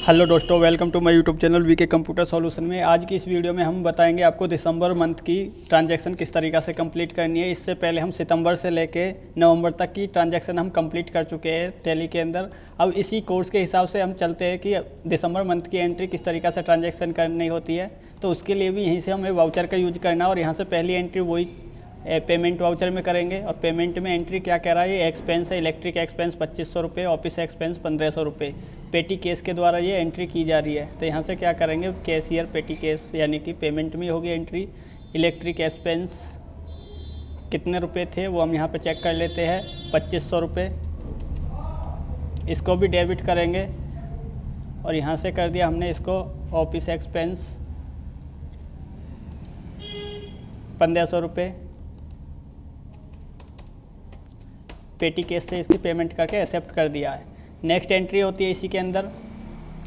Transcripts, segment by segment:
Hello दोस्तों, welcome to my YouTube channel VK computer solution में। आज की इस वीडियो में हम बताएंगे आपको दिसंबर मंथ की ट्रांजैक्शन किस तरीक़ा से कंप्लीट करनी है। इससे पहले हम सितंबर से लेके नवंबर तक की ट्रांजैक्शन हम कंप्लीट कर चुके हैं टैली के अंदर। अब इसी कोर्स के हिसाब से हम चलते हैं कि दिसंबर मंथ की एंट्री किस तरीक़ा से ट्रांजैक्शन करनी होती है। तो उसके लिए भी यहीं से हमें वाउचर का यूज करना है और यहाँ से पहली एंट्री वही पेमेंट वाउचर में करेंगे। और पेमेंट में एंट्री क्या कह रहा है, ये एक्सपेंस है, इलेक्ट्रिक एक्सपेंस 2500 रुपये, ऑफिस एक्सपेंस 1500 रुपये। पेटी केस के द्वारा ये एंट्री की जा रही है। तो यहाँ से क्या करेंगे, कैशियर पेटी केस यानी कि पेमेंट में होगी एंट्री। इलेक्ट्रिक एक्सपेंस कितने रुपए थे वो हम यहाँ पे चेक कर लेते हैं, 2500 रुपये। इसको भी डेबिट करेंगे और यहाँ से कर दिया हमने इसको ऑफिस एक्सपेंस 1500 रुपये। पेटी केस से इसकी पेमेंट करके एक्सेप्ट कर दिया है। नेक्स्ट एंट्री होती है इसी के अंदर,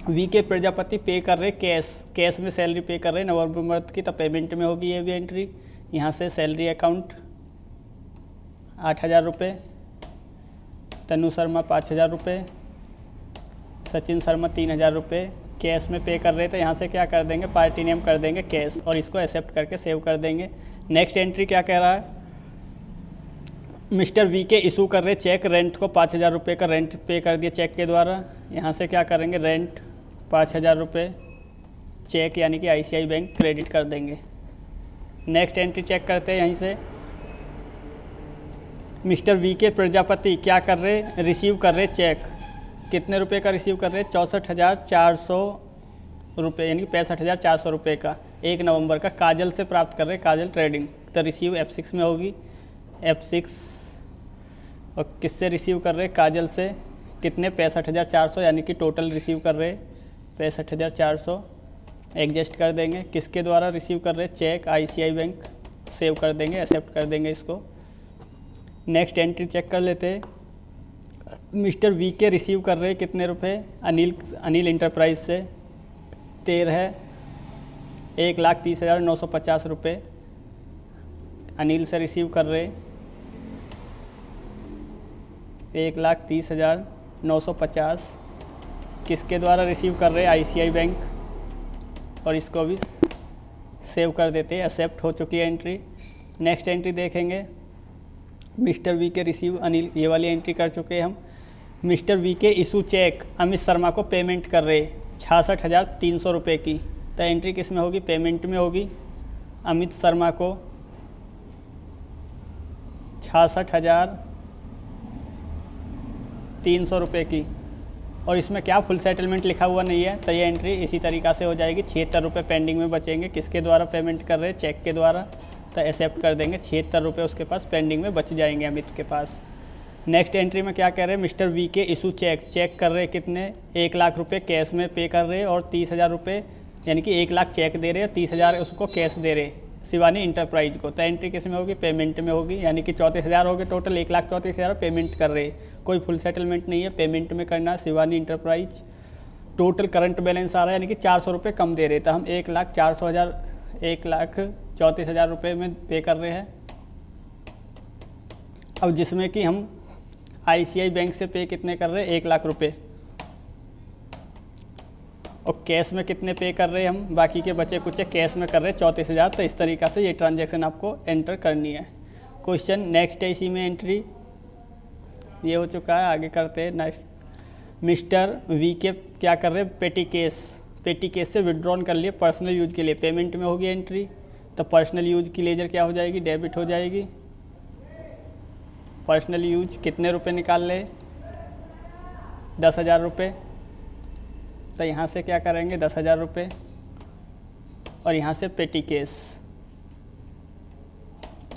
वी के प्रजापति पे कर रहे कैश में सैलरी पे कर रहे नवंबर मंथ की, तो पेमेंट में होगी ये भी एंट्री। यहाँ से सैलरी अकाउंट 8000 रुपये, तनु शर्मा 5000 रुपये, सचिन शर्मा 3000 रुपये कैश में पे कर रहे थे। यहाँ से क्या कर देंगे, पार्टी नेम कर देंगे कैश और इसको एक्सेप्ट करके सेव कर देंगे। नेक्स्ट एंट्री क्या कह रहा है, मिस्टर वी के इशू कर रहे चेक, रेंट को 5000 रुपये का रेंट पे कर दिया चेक के द्वारा। यहाँ से क्या करेंगे, रेंट 5000 रुपये चेक यानी कि आईसीआई बैंक क्रेडिट कर देंगे। नेक्स्ट एंट्री चेक करते हैं यहीं से, मिस्टर वी के प्रजापति क्या कर रहे, रिसीव कर रहे चेक, कितने रुपए का रिसीव कर रहे, 64,400 रुपये यानी कि 65,400 रुपये का 1 नवंबर का काजल से प्राप्त कर रहे, काजल ट्रेडिंग। तो रिसीव F6 में होगी, F6 और किससे रिसीव कर रहे, काजल से। कितने, 65,400 यानी कि टोटल रिसीव कर रहे 65,400। एडजस्ट कर देंगे, किसके द्वारा रिसीव कर रहे, चेक आईसीआई बैंक, सेव कर देंगे, एक्सेप्ट कर देंगे इसको। नेक्स्ट एंट्री चेक कर लेते हैं, मिस्टर वी के रिसीव कर रहे कितने रुपए, अनिल इंटरप्राइज से 13 1,30,950 रुपये अनिल से रिसीव कर रहे 1,30,950। किसके द्वारा रिसीव कर रहे, आईसीआई बैंक, और इसको भी सेव कर देते हैं, एक्सेप्ट हो चुकी है एंट्री। नेक्स्ट एंट्री देखेंगे, मिस्टर वी के रिसीव अनिल, ये वाली एंट्री कर चुके हैं हम। मिस्टर वी के इशू चेक अमित शर्मा को पेमेंट कर रहे 66,300 रुपये की। तो एंट्री किस में होगी, पेमेंट में होगी। अमित शर्मा को 66,300 रुपये की, और इसमें क्या फुल सेटलमेंट लिखा हुआ नहीं है। तो ये एंट्री इसी तरीक़ा से हो जाएगी। 76 रुपये पेंडिंग में बचेंगे, किसके द्वारा पेमेंट कर रहे, चेक के द्वारा। तो एक्सेप्ट कर देंगे, 76 रुपये उसके पास पेंडिंग में बच जाएंगे अमित के पास। नेक्स्ट एंट्री में क्या कह रहे हैं, मिस्टर वी के इशू चेक कर रहे कितने, 1 लाख रुपये कैश में पे कर रहे और 30,000 रुपये यानी कि 1 लाख चेक दे रहे और 30,000 उसको कैश दे रहे शिवानी इंटरप्राइज को। तो एंट्री किस में होगी, पेमेंट में होगी, यानी कि 34,000 हो गए टोटल, 1,34,000 पेमेंट कर रहे, कोई फुल सेटलमेंट नहीं है, पेमेंट में करना Shivani enterprise. Total current balance आ रहा है यानी कि 400 रुपये कम दे रहे, तो हम 1,34,000 रुपये में पे कर रहे हैं। अब जिसमें कि हम आईसीआई बैंक से पे कितने कर रहे हैं, 1 लाख रुपये, और कैश में कितने पे कर रहे हैं हम, बाकी के बचे कुछ कैश में कर रहे हैं 34,000। तो इस तरीक़ा से ये ट्रांजैक्शन आपको एंटर करनी है। क्वेश्चन नेक्स्ट है, इसी में एंट्री ये हो चुका है, आगे करते हैं। नेक्स्ट, मिस्टर वी के क्या कर रहे हैं, पेटी केस से विड्रॉन कर लिए पर्सनल यूज के लिए, पेमेंट में होगी एंट्री। तो पर्सनल यूज की लेजर क्या हो जाएगी, डेबिट हो जाएगी। पर्सनल यूज कितने रुपए निकाल ले, 10,000 रुपये। तो यहाँ से क्या करेंगे, 10,000 रुपये, और यहाँ से पेटी केस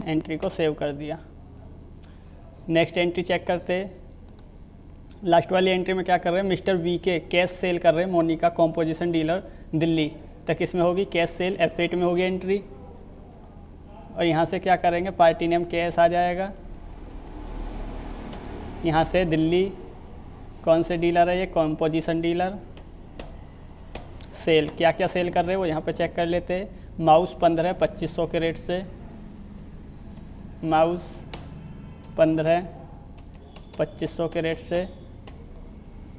एंट्री को सेव कर दिया। नेक्स्ट एंट्री चेक करते, लास्ट वाली एंट्री में क्या कर रहे हैं, मिस्टर वी के कैश सेल कर रहे हैं मोनिका कॉम्पोजिशन डीलर दिल्ली। तो किस में होगी, कैश सेल F8 में होगी एंट्री, और यहाँ से क्या करेंगे, पार्टी नेम कैश आ जाएगा। यहाँ से दिल्ली कौन से डीलर है, ये कॉम्पोजिशन डीलर। सेल क्या क्या सेल कर रहे हैं वो यहाँ पे चेक कर लेते हैं। माउस 15 2500 के रेट से, माउस 15 2500 के रेट से।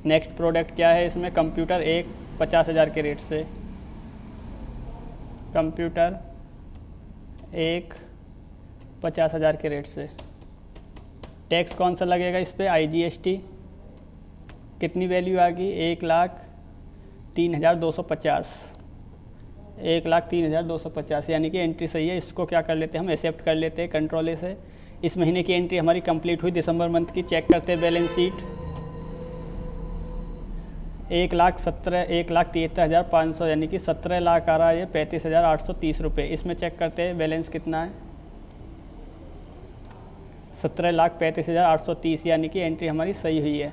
नेक्स्ट प्रोडक्ट क्या है इसमें, कंप्यूटर एक 50,000 के रेट से। कंप्यूटर 1 50,000 के रेट से। टैक्स कौन सा लगेगा इस पर? IGST। कितनी वैल्यू आ गई? 1,03,250। 1,03,250 यानी कि एंट्री सही है। इसको क्या कर लेते हैं हम? एक्सेप्ट कर लेते हैं कंट्रोल ए से। इस महीने की एंट्री हमारी कंप्लीट हुई। दिसंबर मंथ की चेक करते हैं बैलेंस शीट। 1,73,500 यानी कि 17 लाख आ रहा है ये 35,830 रुपये। इसमें चेक करते हैं बैलेंस कितना है? 17,35,830 यानी कि एंट्री हमारी सही हुई है।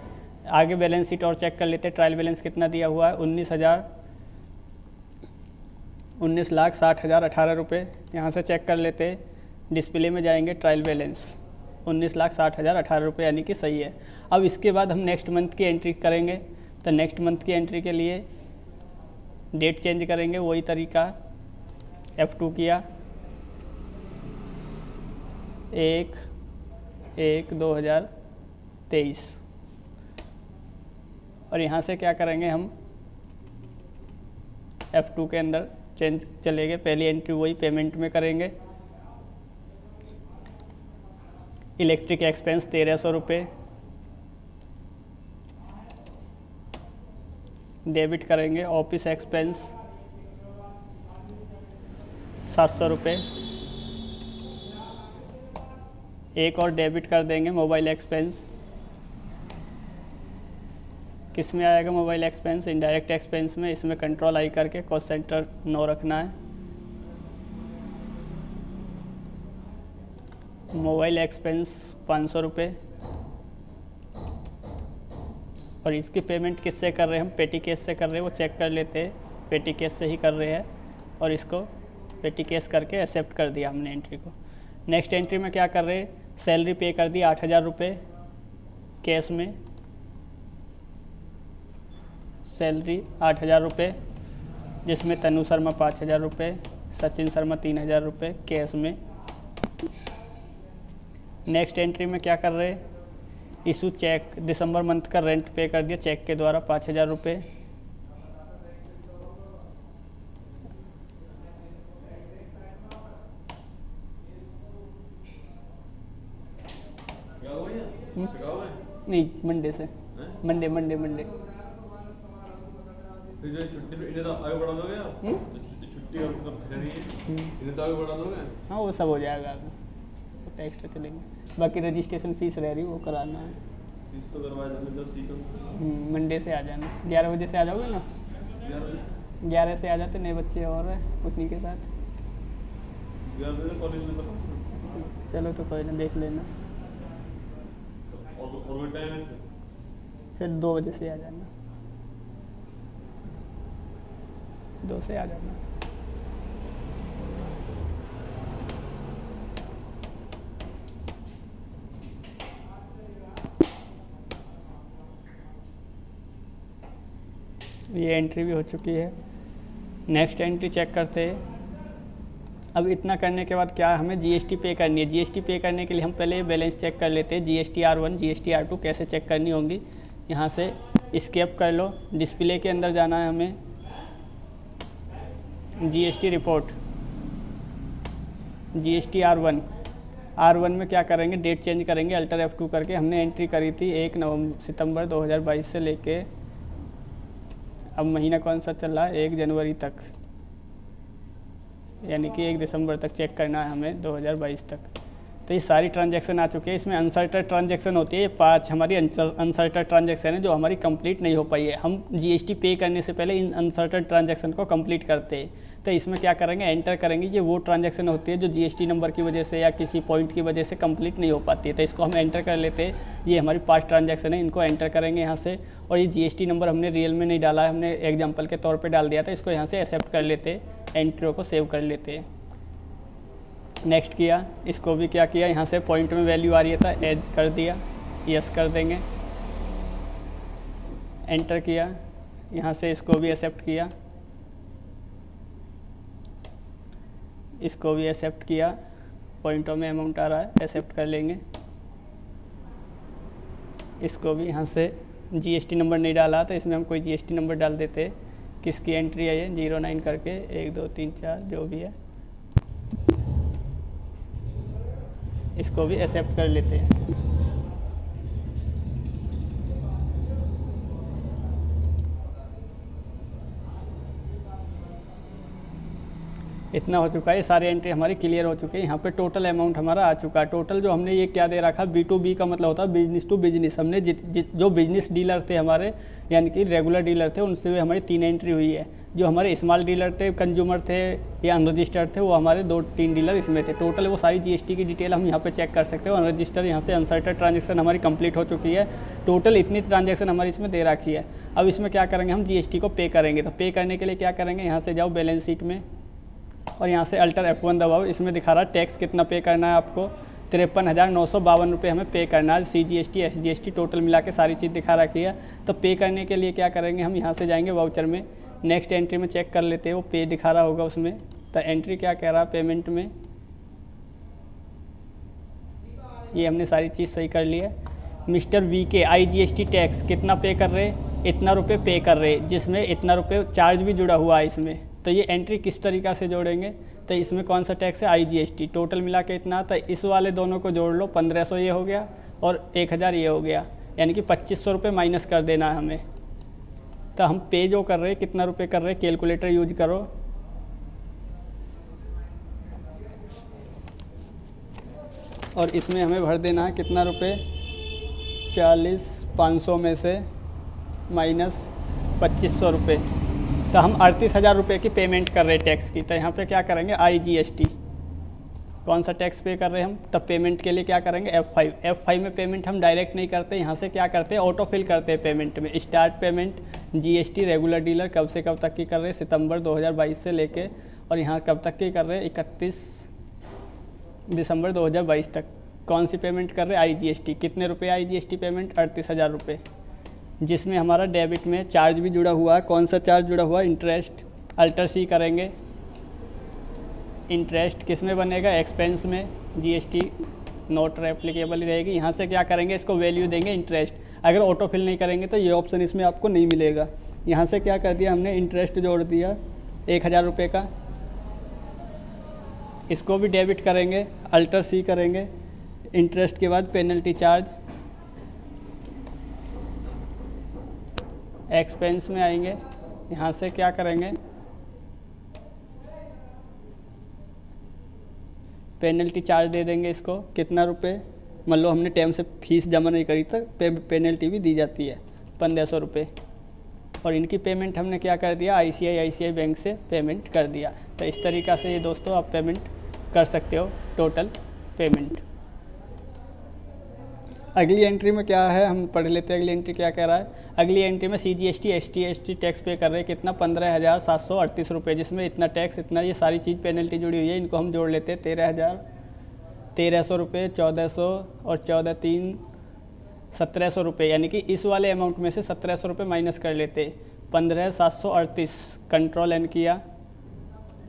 आगे बैलेंस शीट और चेक कर लेते हैं। ट्रायल बैलेंस कितना दिया हुआ है? 19,60,18 रुपये। यहाँ से चेक कर लेते हैं। डिस्प्ले में जाएंगे, ट्रायल बैलेंस 19,60,18 रुपये यानी कि सही है। अब इसके बाद हम नेक्स्ट मंथ की एंट्री करेंगे। तो नेक्स्ट मंथ की एंट्री के लिए डेट चेंज करेंगे, वही तरीका। F2 किया, 1/1/2023 और यहाँ से क्या करेंगे हम? F2 के अंदर चेंज चलेंगे। पहली एंट्री वही पेमेंट में करेंगे। इलेक्ट्रिक एक्सपेंस 1,300 रुपये डेबिट करेंगे। ऑफिस एक्सपेंस 700 रुपये। एक और डेबिट कर देंगे मोबाइल एक्सपेंस। किस में आएगा मोबाइल एक्सपेंस? इनडायरेक्ट एक्सपेंस में। इसमें कंट्रोल आई करके कॉस्ट सेंटर 9 रखना है। मोबाइल एक्सपेंस 500 रुपये और इसकी पेमेंट किससे कर रहे हैं हम? पेटी कैश से कर रहे हैं। वो चेक कर लेते हैं, पेटी कैश से ही कर रहे हैं और इसको पेटी कैश करके एक्सेप्ट कर दिया हमने एंट्री को। नेक्स्ट एंट्री में क्या कर रहे हैं? सैलरी पे कर दी 8,000 रुपये कैश में। सैलरी 8,000 रुपये, जिसमें तनु शर्मा 5,000 रुपये, सचिन शर्मा 3,000 रुपये कैश में। नेक्स्ट एंट्री में क्या कर रहे हैं? इशू चेक, दिसंबर मंथ का रेंट पे कर दिया चेक के द्वारा 5,000 रुपये। नहीं, मंडे से। मंडे मंडे मंडे छुट्टी तो आगे बढ़ा दोगे आप? छुट्टी का इन्हें तो आगे बढ़ा दोगे? हाँ, वो सब हो जाएगा आगे, एक्स्ट्रा चलेंगे। बाकी रजिस्ट्रेशन फीस रह रही वो कराना है। फीस तो करवाया जाने दो, सीखो। मंडे से आ जाना। 11 बजे से आ जाओगे ना? 11 से आ जाते, नए बच्चे और उसी के साथ। 11 बजे कॉलेज में तो चलो तो कोई ना, देख लेना। और टाइम है फिर 2 बजे से आ जाना। 2 से आ जाना। ये एंट्री भी हो चुकी है। नेक्स्ट एंट्री चेक करते हैं। अब इतना करने के बाद क्या हमें GST पे करनी है। GST पे करने के लिए हम पहले बैलेंस चेक कर लेते हैं। GST R1 GST R2 कैसे चेक करनी होंगी। यहाँ से स्केप कर लो, डिस्प्ले के अंदर जाना है हमें। GST रिपोर्ट, GST R1 में क्या करेंगे? डेट चेंज करेंगे, अल्टर F2 करके। हमने एंट्री करी थी 1 सितंबर 2022 से लेके अब महीना कौन सा चल रहा है? 1 जनवरी तक, यानी कि 1 दिसंबर तक चेक करना है हमें 2022 तक। तो ये सारी ट्रांजैक्शन आ चुकी है। इसमें अनसर्टेड ट्रांजैक्शन होती है, ये 5 हमारी अनसर्टेड ट्रांजैक्शन है जो हमारी कंप्लीट नहीं हो पाई है। हम GST पे करने से पहले इन अनसर्टेड ट्रांजैक्शन को कंप्लीट करते हैं। तो इसमें क्या करेंगे? एंटर करेंगे। ये वो ट्रांजैक्शन होती है जो GST नंबर की वजह से या किसी पॉइंट की वजह से कंप्लीट नहीं हो पाती है। तो इसको हम एंटर कर लेते हैं। ये हमारी 5 ट्रांजैक्शन है, इनको एंटर करेंगे यहाँ से। और ये GST नंबर हमने रियल में नहीं डाला है, हमने एग्जाम्पल के तौर पर डाल दिया था। इसको यहाँ से एक्सेप्ट कर लेते हैं, एंट्री को सेव कर लेते हैं। नेक्स्ट किया, इसको भी क्या किया? यहाँ से पॉइंट में वैल्यू आ रही है, था एज कर दिया, यस कर देंगे। एंटर किया, यहाँ से इसको भी एक्सेप्ट किया, इसको भी एक्सेप्ट किया। पॉइंटों में अमाउंट आ रहा है, एक्सेप्ट कर लेंगे। इसको भी यहाँ से GST नंबर नहीं डाला तो इसमें हम कोई GST नंबर डाल देते किसकी एंट्री है ये 09 करके 1 2 3 4 जो भी है, इसको भी एक्सेप्ट कर लेते हैं। इतना हो चुका है, सारी एंट्री हमारी क्लियर हो चुकी है। यहाँ पे टोटल अमाउंट हमारा आ चुका है। टोटल जो हमने ये क्या दे रखा, B2B का मतलब होता है बिजनेस टू बिजनेस। हमने जो बिजनेस डीलर थे हमारे, यानी कि रेगुलर डीलर थे, उनसे हमारी 3 एंट्री हुई है। जो हमारे स्मॉल डीलर थे, कंज्यूमर थे या अनरजिस्टर्ड थे, वो हमारे 2-3 डीलर इसमें थे। टोटल वो सारी GST की डिटेल हम यहाँ पे चेक कर सकते हो। अनरजिस्टर्ड यहाँ से अनसर्टेड ट्रांजेक्शन हमारी कंप्लीट हो चुकी है। टोटल इतनी ट्रांजेक्शन हमारी इसमें दे रखी है। अब इसमें क्या करेंगे, हम GST को पे करेंगे। तो पे करने के लिए क्या करेंगे, यहाँ से जाओ बैलेंस शीट में और यहाँ से अल्टर F1 दबाओ। इसमें दिखा रहा है टैक्स कितना पे करना है आपको, 53,952 रुपये हमें पे करना है। CGST SGST टोटल मिला के सारी चीज़ दिखा रखी है। तो पे करने के लिए क्या करेंगे, हम यहाँ से जाएंगे वाउचर में, नेक्स्ट एंट्री में चेक कर लेते हैं, वो पे दिखा रहा होगा उसमें। तो एंट्री क्या कह रहा है, पेमेंट में ये हमने सारी चीज़ सही कर ली है। मिस्टर VK IGST टैक्स कितना पे कर रहे, इतना रुपये पे कर रहे, जिसमें इतना रुपये चार्ज भी जुड़ा हुआ है इसमें। तो ये एंट्री किस तरीक़ा से जोड़ेंगे, तो इसमें कौन सा टैक्स है, IGST। टोटल मिला के इतना, तो इस वाले दोनों को जोड़ लो, 1500 ये हो गया और 1000 ये हो गया, यानी कि 2500 रुपये माइनस कर देना है हमें। तो हम पे जो कर रहे हैं कितना रुपये कर रहे हैं, कैलकुलेटर यूज करो। और इसमें हमें भर देना है कितना रुपये, 40,500 में से माइनस 2500 रुपये। तो हम 38,000 रुपये की पेमेंट कर रहे हैं टैक्स की। तो यहाँ पे क्या करेंगे, IGST कौन सा टैक्स पे कर रहे हैं हम। तब पेमेंट के लिए क्या करेंगे, F5 में पेमेंट हम डायरेक्ट नहीं करते, यहाँ से क्या करते हैं, ऑटो फिल करते हैं पेमेंट में। Start payment GST regular dealer कब से कब तक की कर रहे हैं, सितंबर 2022 से लेके, और यहाँ कब तक की कर रहे हैं, 31 दिसंबर 2022 तक। कौन सी पेमेंट कर रहे हैं, IGST। कितने रुपये IGST पेमेंट, 38,000 रुपये, जिसमें हमारा डेबिट में चार्ज भी जुड़ा हुआ है। कौन सा चार्ज जुड़ा हुआ है, इंटरेस्ट। अल्टर C करेंगे, इंटरेस्ट किस में बनेगा, एक्सपेंस में। GST नोट एप्लीकेबल ही रहेगी। यहाँ से क्या करेंगे, इसको वैल्यू देंगे इंटरेस्ट। अगर ऑटो फिल नहीं करेंगे तो ये ऑप्शन इसमें आपको नहीं मिलेगा। यहाँ से क्या कर दिया हमने, इंटरेस्ट जोड़ दिया 1000 रुपये का, इसको भी डेबिट करेंगे। अल्टर C करेंगे, इंटरेस्ट के बाद पेनल्टी चार्ज, एक्सपेंस में आएंगे। यहाँ से क्या करेंगे, पेनल्टी चार्ज दे देंगे इसको, कितना रुपए, मान लो हमने टाइम से फीस जमा नहीं करी तो पेनल्टी भी दी जाती है 1500 रुपये। और इनकी पेमेंट हमने क्या कर दिया, ICICI बैंक से पेमेंट कर दिया। तो इस तरीक़ा से ये दोस्तों आप पेमेंट कर सकते हो, टोटल पेमेंट। अगली एंट्री में क्या है, हम पढ़ लेते हैं अगली एंट्री क्या कह रहा है। अगली एंट्री में CGST SGST टैक्स पे कर रहे हैं कितना, 15,738 रुपये, जिसमें इतना टैक्स, इतना ये सारी चीज़ पेनल्टी जुड़ी हुई है। इनको हम जोड़ लेते हैं, 13,100 रुपये, 1400 और 14,3 1700 रुपये, यानी कि इस वाले अमाउंट में से 1700 रुपये माइनस कर लेते। 15,738 कंट्रोल N किया,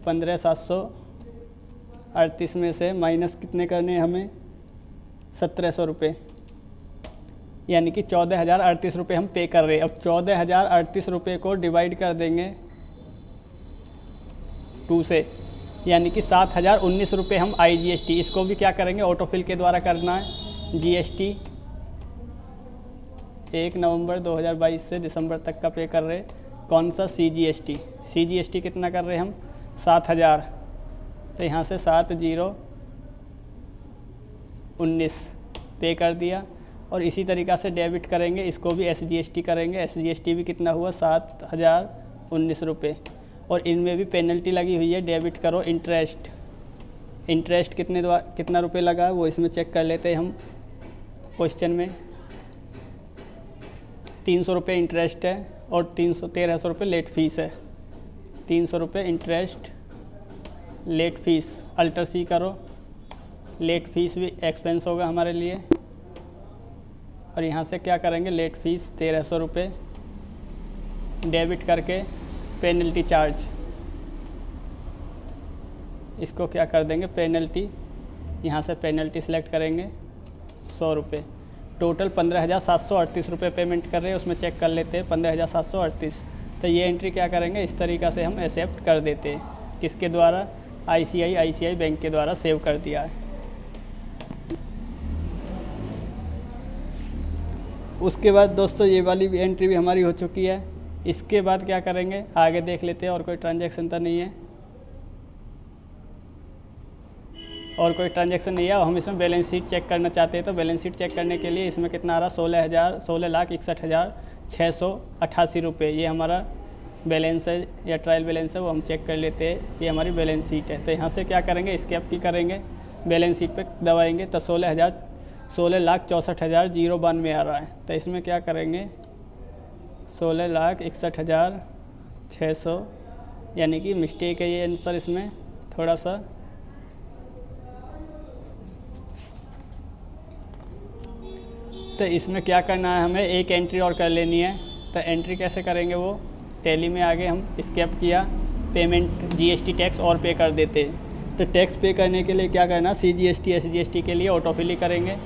15,738 में से माइनस कितने करने हैं हमें, 1700 रुपये, यानी कि 14,038 रुपये हम पे कर रहे हैं। अब 14,038 रुपये को डिवाइड कर देंगे 2 से, यानी कि 7,019 रुपये हम IGST, इसको भी क्या करेंगे, ऑटोफिल के द्वारा करना है। GST 1 नवंबर 2022 से दिसंबर तक का पे कर रहे हैं। कौन सा, CGST कितना कर रहे हैं हम, 7,000। तो यहाँ से 7,019 पे कर दिया। और इसी तरीक़ा से डेबिट करेंगे, इसको भी SGST करेंगे। SGST भी कितना हुआ, 7,019 रुपये। और इनमें भी पेनल्टी लगी हुई है, डेबिट करो इंटरेस्ट कितना रुपये लगा वो इसमें चेक कर लेते हैं हम। क्वेश्चन में 300 रुपये इंटरेस्ट है और 1300 रुपये लेट फीस है। 300 रुपये interest, late fees, alter C करो। लेट फीस भी एक्सपेंस होगा हमारे लिए। और यहाँ से क्या करेंगे, लेट फीस 1300 रुपये, डेबिट करके पेनल्टी चार्ज, इसको क्या कर देंगे, पेनल्टी। यहाँ से पेनल्टी सिलेक्ट करेंगे 100 रुपये। टोटल 15,738 रुपये पेमेंट कर रहे हैं, उसमें चेक कर लेते हैं 15,738। तो ये एंट्री क्या करेंगे, इस तरीक़ा से हम एक्सेप्ट कर देते हैं। किसके द्वारा, ICICI बैंक के द्वारा सेव कर दिया है। उसके बाद दोस्तों ये वाली भी एंट्री भी हमारी हो चुकी है। इसके बाद क्या करेंगे, आगे देख लेते हैं। और कोई ट्रांजैक्शन तो नहीं है, और कोई ट्रांजैक्शन नहीं है। और हम इसमें बैलेंस शीट चेक करना चाहते हैं, तो बैलेंस शीट चेक करने के लिए इसमें कितना आ रहा, 16,61,688 रुपये ये हमारा बैलेंस है या ट्रायल बैलेंस है, वो हम चेक कर लेते हैं। ये हमारी बैलेंस शीट है। तो यहाँ से क्या करेंगे, एस्केप की करेंगे, बैलेंस शीट पे दबाएंगे तो 16,64,092 आ रहा है। तो इसमें क्या करेंगे, 16,61,600 यानी कि मिस्टेक है ये आंसर इसमें थोड़ा सा। तो इसमें क्या करना है, हमें एक एंट्री और कर लेनी है। तो एंट्री कैसे करेंगे, वो टैली में आगे हम स्केप किया, पेमेंट GST टैक्स और पे कर देते। तो टैक्स पे करने के लिए क्या करना, CGST SGST के लिए ऑटोफिल करेंगे।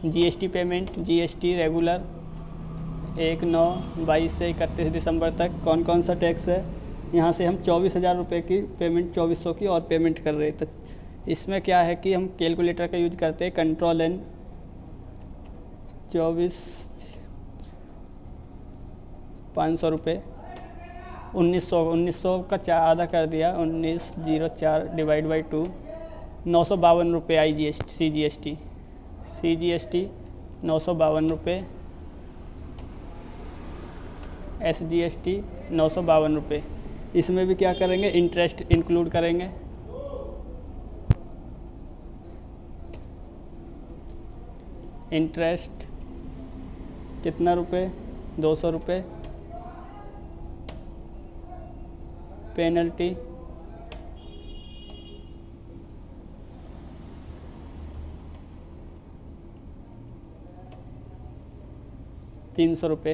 GST पेमेंट, GST रेगुलर 1/9/22 से 31 दिसंबर तक कौन कौन सा टैक्स है। यहाँ से हम 24,000 रुपये की पेमेंट, 2400 की और पेमेंट कर रहे। तो इसमें क्या है कि हम कैलकुलेटर का यूज करते हैं, Ctrl+N 24,500 रुपये, 1900 का आधा कर दिया, 1904 डिवाइड बाई 2, 952 रुपये CGST 952 रुपये, SGST 952 रुपये। इसमें भी क्या करेंगे, इंटरेस्ट इंक्लूड करेंगे। इंटरेस्ट कितना रुपये, 200 रुपये। पेनल्टी 300 रुपये।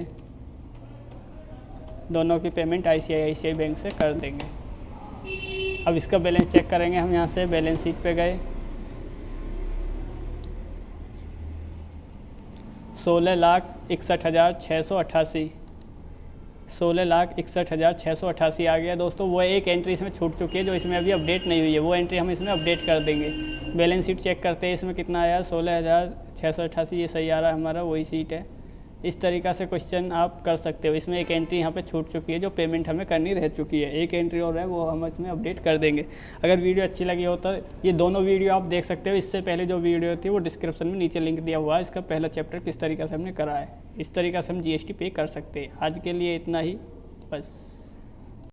दोनों की पेमेंट ICICI बैंक से कर देंगे। अब इसका बैलेंस चेक करेंगे हम। यहाँ से बैलेंस शीट पे गए, 16,61,688 16,61,688 आ गया दोस्तों। वो एक एंट्री इसमें छूट चुकी है जो इसमें अभी अपडेट नहीं हुई है, वो एंट्री हम इसमें अपडेट कर देंगे। बैलेंस शीट चेक करते हैं, इसमें कितना आया, 16,688, ये सही आ रहा है हमारा, वही सीट है। इस तरीक़ा से क्वेश्चन आप कर सकते हो। इसमें एक एंट्री यहाँ पे छूट चुकी है जो पेमेंट हमें करनी रह चुकी है, एक एंट्री और है वो हम इसमें अपडेट कर देंगे। अगर वीडियो अच्छी लगी हो तो ये दोनों वीडियो आप देख सकते हो। इससे पहले जो वीडियो थी वो डिस्क्रिप्शन में नीचे लिंक दिया हुआ है, इसका पहला चैप्टर किस तरीक़े से हमने करा है। इस तरीक़ा से हम GST पे कर सकते हैं। आज के लिए इतना ही बस।